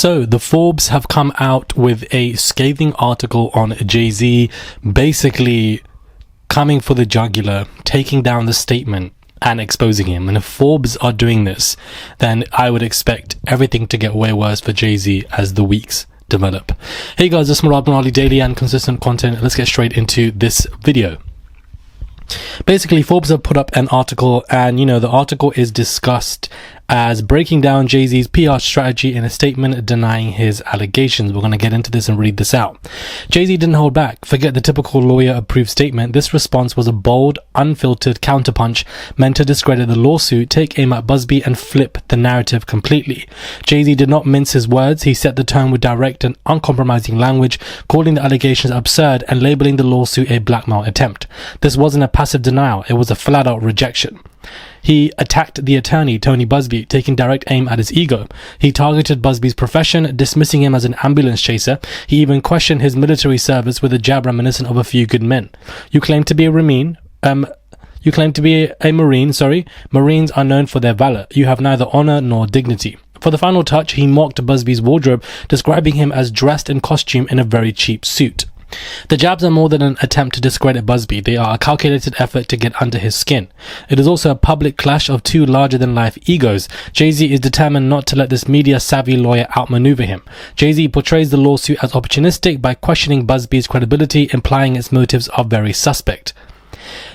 So the Forbes have come out with a scathing article on Jay-Z, basically coming for the jugular, taking down the statement and exposing him. And if Forbes are doing this, then I would expect everything to get way worse for Jay-Z as the weeks develop. Hey guys, this is Murad Benali, daily and consistent content. Let's get straight into this video. Basically, Forbes have put up an article, and the article is discussed as breaking down Jay-Z's PR strategy in a statement denying his allegations. We're going to get into this and read this out. Jay-Z didn't hold back. Forget the typical lawyer-approved statement. This response was a bold, unfiltered counterpunch meant to discredit the lawsuit, take aim at Busby, and flip the narrative completely. Jay-Z did not mince his words. He set the tone with direct and uncompromising language, calling the allegations absurd and labeling the lawsuit a blackmail attempt. This wasn't a passive denial. It was a flat-out rejection. He attacked the attorney, Tony Busby, taking direct aim at his ego. He targeted Busby's profession, dismissing him as an ambulance chaser. He even questioned his military service with a jab reminiscent of A Few Good Men. You claim to be a Marine. Marines are known for their valor. You have neither honor nor dignity. For the final touch, he mocked Busby's wardrobe, describing him as dressed in costume in a very cheap suit. The jabs are more than an attempt to discredit Busby. They are a calculated effort to get under his skin. It is also a public clash of two larger-than-life egos. Jay-Z is determined not to let this media-savvy lawyer outmaneuver him. Jay-Z portrays the lawsuit as opportunistic by questioning Busby's credibility, implying its motives are very suspect.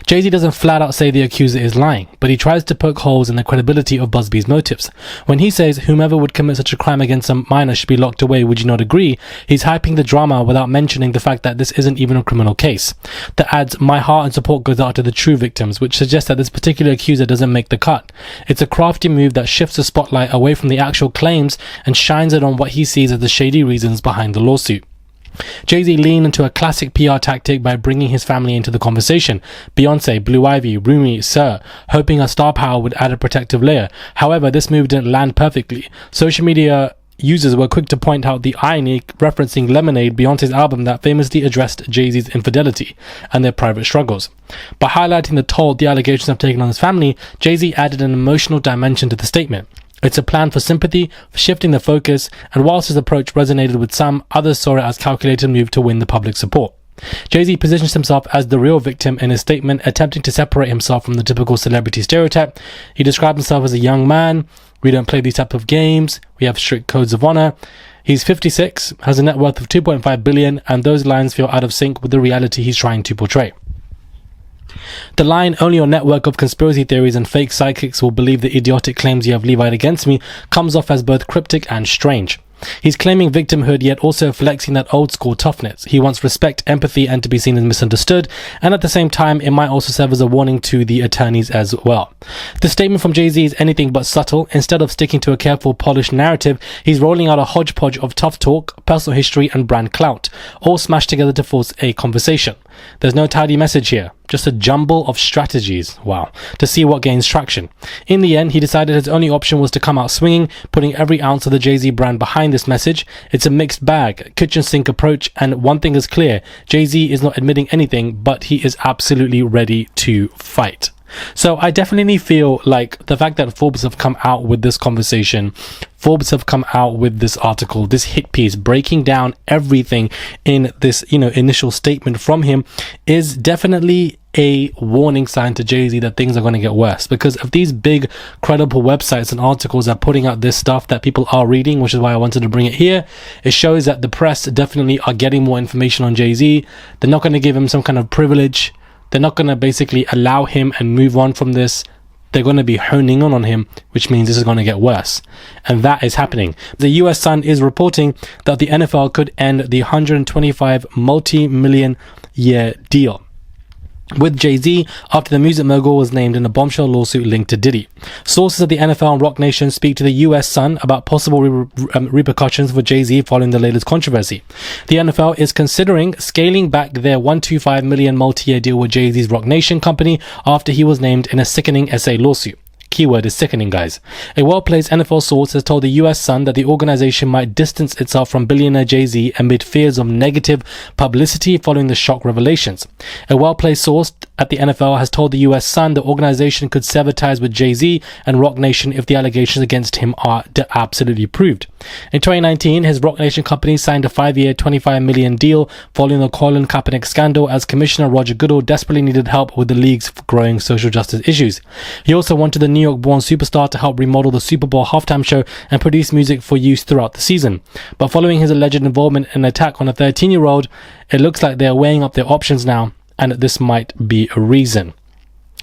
Jay-Z doesn't flat out say the accuser is lying, but he tries to poke holes in the credibility of Busby's motives. When he says whomever would commit such a crime against a minor should be locked away, would you not agree? He's hyping the drama without mentioning the fact that this isn't even a criminal case. That adds my heart and support goes out to the true victims, which suggests that this particular accuser doesn't make the cut. It's a crafty move that shifts the spotlight away from the actual claims and shines it on what he sees as the shady reasons behind the lawsuit. Jay-Z leaned into a classic PR tactic by bringing his family into the conversation. Beyonce, Blue Ivy, Rumi, Sir, hoping her star power would add a protective layer. However, this move didn't land perfectly. Social media users were quick to point out the irony, referencing Lemonade, Beyonce's album that famously addressed Jay-Z's infidelity and their private struggles. By highlighting the toll the allegations have taken on his family, Jay-Z added an emotional dimension to the statement. It's a plan for sympathy, for shifting the focus, and whilst his approach resonated with some, others saw it as a calculated move to win the public support. Jay-Z positions himself as the real victim in his statement, attempting to separate himself from the typical celebrity stereotype. He described himself as a young man. We don't play these type of games. We have strict codes of honor. He's 56, has a net worth of $2.5 billion, and those lines feel out of sync with the reality he's trying to portray. The line, only your network of conspiracy theories and fake psychics will believe the idiotic claims you have levied against me, comes off as both cryptic and strange. He's claiming victimhood, yet also flexing that old school toughness. He wants respect, empathy, and to be seen as misunderstood, and at the same time, it might also serve as a warning to the attorneys as well. The statement from Jay-Z is anything but subtle. Instead of sticking to a careful, polished narrative, he's rolling out a hodgepodge of tough talk, personal history, and brand clout, all smashed together to force a conversation. There's no tidy message here, just a jumble of strategies, to see what gains traction. In the end, he decided his only option was to come out swinging, putting every ounce of the Jay-Z brand behind this message. It's a mixed bag, kitchen sink approach, and one thing is clear, Jay-Z is not admitting anything, but he is absolutely ready to fight. So I definitely feel like the fact that Forbes have come out with this conversation, Forbes have come out with this article, this hit piece, breaking down everything in this, initial statement from him, is definitely a warning sign to Jay-Z that things are going to get worse. Because if these big, credible websites and articles are putting out this stuff that people are reading, which is why I wanted to bring it here, it shows that the press definitely are getting more information on Jay-Z. They're not going to give him some kind of privilege. They're not going to basically allow him and move on from this. They're going to be honing on him, which means this is going to get worse. And that is happening. The US Sun is reporting that the NFL could end the $125 multi-million-year deal with Jay-Z after the music mogul was named in a bombshell lawsuit linked to Diddy. Sources at the NFL and Rock Nation speak to the US Sun about possible repercussions for Jay-Z following the latest controversy. The NFL is considering scaling back their $125 million multi-year deal with Jay-Z's Rock Nation company after he was named in a sickening SA lawsuit. Keyword is sickening, guys. A well-placed NFL source has told the US Sun that the organization might distance itself from billionaire Jay-Z amid fears of negative publicity following the shock revelations. A well-placed source at the NFL has told the US Sun the organization could sever ties with Jay-Z and Roc Nation if the allegations against him are absolutely proved. In 2019, his Roc Nation company signed a 5-year, $25 million deal following the Colin Kaepernick scandal, as Commissioner Roger Goodell desperately needed help with the league's growing social justice issues. He also wanted the New York-born superstar to help remodel the Super Bowl halftime show and produce music for use throughout the season. But following his alleged involvement in an attack on a 13-year-old, it looks like they are weighing up their options now, and this might be a reason.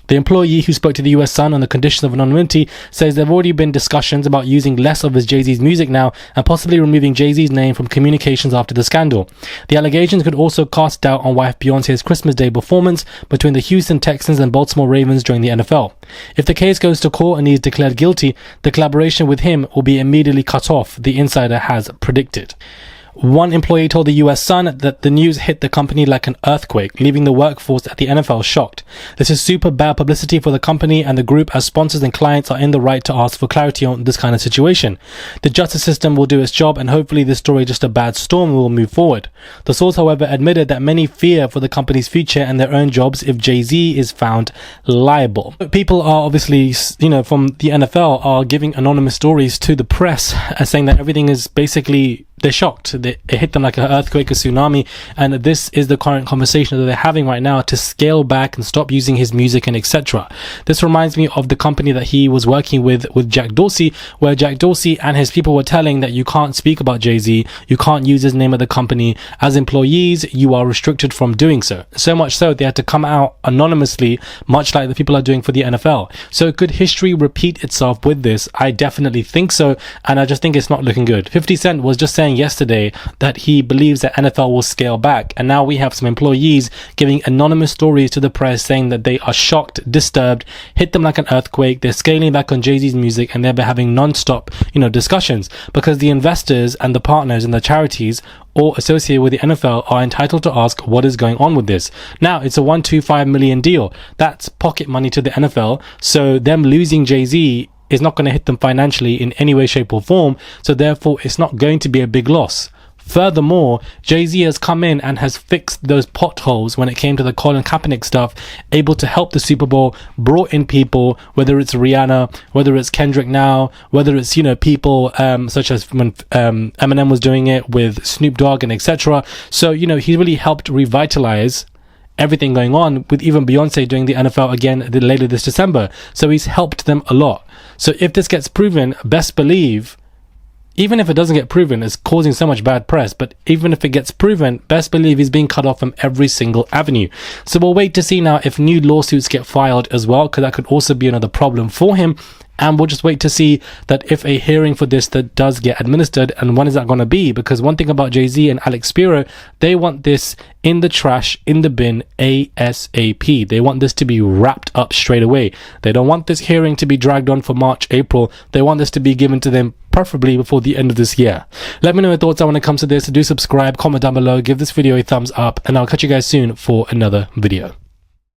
The employee who spoke to the US Sun on the conditions of anonymity says there have already been discussions about using less of Jay-Z's music now and possibly removing Jay-Z's name from communications after the scandal. The allegations could also cast doubt on wife Beyonce's Christmas Day performance between the Houston Texans and Baltimore Ravens during the NFL. If the case goes to court and he is declared guilty, the collaboration with him will be immediately cut off, the insider has predicted. One employee told the US Sun that the news hit the company like an earthquake, leaving the workforce at the NFL shocked. This is super bad publicity for the company and the group, as sponsors and clients are in the right to ask for clarity on this kind of situation. The justice system will do its job, and hopefully this story is just a bad storm and will move forward. The source, however, admitted that many fear for the company's future and their own jobs if Jay-Z is found liable. People are obviously, from the NFL are giving anonymous stories to the press, saying that everything is basically, they're shocked. It hit them like an earthquake, a tsunami, and this is the current conversation that they're having right now to scale back and stop using his music and etc. This reminds me of the company that he was working with Jack Dorsey, where Jack Dorsey and his people were telling that you can't speak about Jay-Z, you can't use his name at the company. As employees, you are restricted from doing so. So much so, they had to come out anonymously, much like the people are doing for the NFL. So could history repeat itself with this? I definitely think so, and I just think it's not looking good. 50 Cent was just saying yesterday that he believes that NFL will scale back, and now we have some employees giving anonymous stories to the press saying that they are shocked, disturbed, hit them like an earthquake, they're scaling back on Jay-Z's music, and they're having non-stop discussions, because the investors and the partners and the charities or associated with the NFL are entitled to ask what is going on with this. Now, it's a $125 million deal. That's pocket money to the NFL, so them losing Jay-Z is not going to hit them financially in any way, shape or form, so therefore it's not going to be a big loss. Furthermore, Jay-Z has come in and has fixed those potholes when it came to the Colin Kaepernick stuff, able to help the Super Bowl, brought in people, whether it's Rihanna, whether it's Kendrick now, whether it's, people such as when Eminem was doing it with Snoop Dogg and etc. So, he really helped revitalize everything going on, with even Beyonce doing the NFL again later this December. So he's helped them a lot. So if this gets proven, best believe, even if it doesn't get proven, it's causing so much bad press, but even if it gets proven, best believe he's being cut off from every single avenue. So we'll wait to see now if new lawsuits get filed as well, because that could also be another problem for him. And we'll just wait to see that if a hearing for this that does get administered, and when is that going to be? Because one thing about Jay-Z and Alex Spiro, they want this in the trash, in the bin, ASAP. They want this to be wrapped up straight away. They don't want this hearing to be dragged on for March, April. They want this to be given to them preferably before the end of this year. Let me know your thoughts on when it comes to this. Do subscribe, comment down below, give this video a thumbs up, and I'll catch you guys soon for another video.